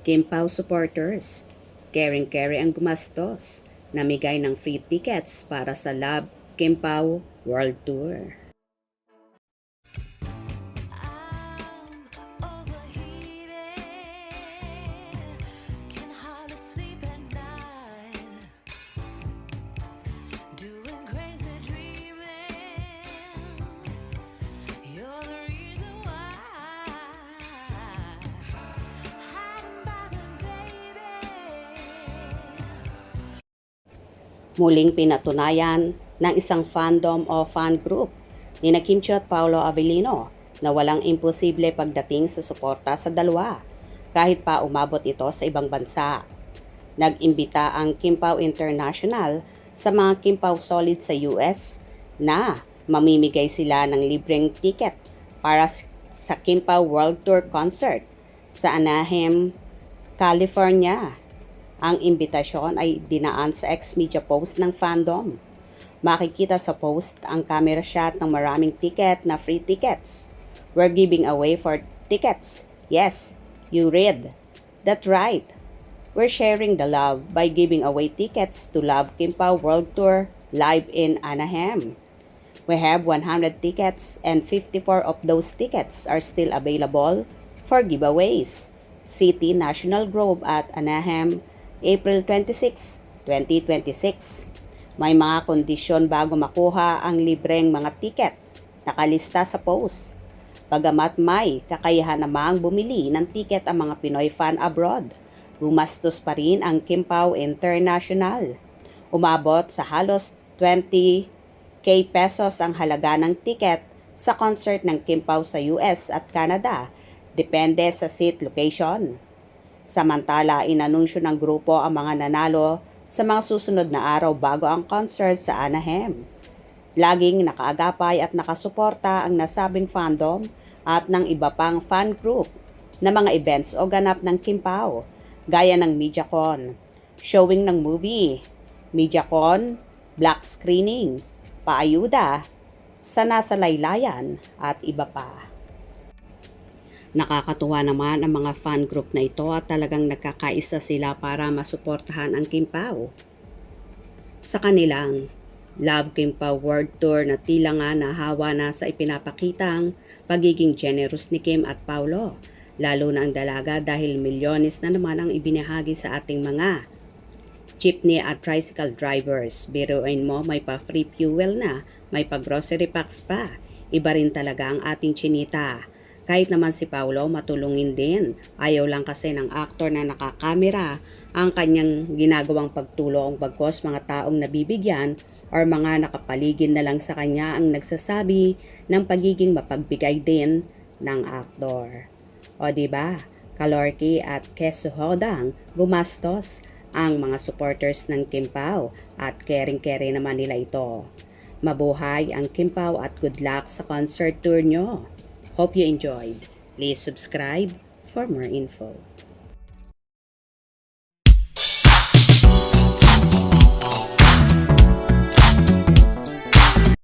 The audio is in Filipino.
Kim Pao supporters, caring-carry ang gumastos, namigay ng free tickets para sa Love Kim Pao World Tour. Muling pinatunayan ng isang fandom o fan group ni na Kim Chiu at Paolo Avellino na walang imposible pagdating sa suporta sa dalawa kahit pa umabot ito sa ibang bansa. Nag-imbita ang Kim Pao International sa mga Kim Pao Solid sa US na mamimigay sila ng libreng ticket para sa Kim Pao World Tour Concert sa Anaheim, California. Ang imbitasyon ay dinaan sa ex-media post ng fandom. Makikita sa post ang camera shot ng maraming ticket na free tickets. We're giving away for tickets. Yes, you read. That's right. We're sharing the love by giving away tickets to Love Kim Pao World Tour live in Anaheim. We have 100 tickets and 54 of those tickets are still available for giveaways. City National Grove at Anaheim, April 26, 2026. May mga kondisyon bago makuha ang libreng mga tiket. Nakalista sa post. Bagamat may kakayahan namang bumili ng tiket ang mga Pinoy fan abroad, gumastos pa rin ang Kim Pao International. Umabot sa halos 20k pesos ang halaga ng tiket sa concert ng Kim Pao sa US at Canada, depende sa seat location. Samantala, inanunsyo ng grupo ang mga nanalo sa mga susunod na araw bago ang concert sa Anaheim. Laging nakaagapay at nakasuporta ang nasabing fandom at ng iba pang fan group na mga events o ganap ng Kim Pao, gaya ng MediaCon, showing ng movie, MediaCon, black screening, paayuda, sa nasa laylayan at iba pa. Nakakatuwa naman ang mga fan group na ito at talagang nagkakaisa sila para masuportahan ang Kim Pao. Sa kanilang Love Kim Pao World Tour na tila nga nahawa na sa ipinapakitang pagiging generous ni Kim at Paolo, lalo na ang dalaga dahil milyones na naman ang ibinahagi sa ating mga jeepney at tricycle drivers. Biruin mo, may pa free fuel na, may pa grocery packs pa. Iba rin talaga ang ating chinita. Kahit naman si Paolo matulungin din, ayaw lang kasi ng aktor na nakakamera ang kanyang ginagawang pagtulong, bagkos mga taong nabibigyan or mga nakapaligid na lang sa kanya ang nagsasabi ng pagiging mapagbigay din ng aktor. O diba, Kalorki at Kesuhodang gumastos ang mga supporters ng Kim Pao at caring-carry naman nila ito. Mabuhay ang Kim Pao at good luck sa concert tour nyo. Hope you enjoyed. Please subscribe for more info.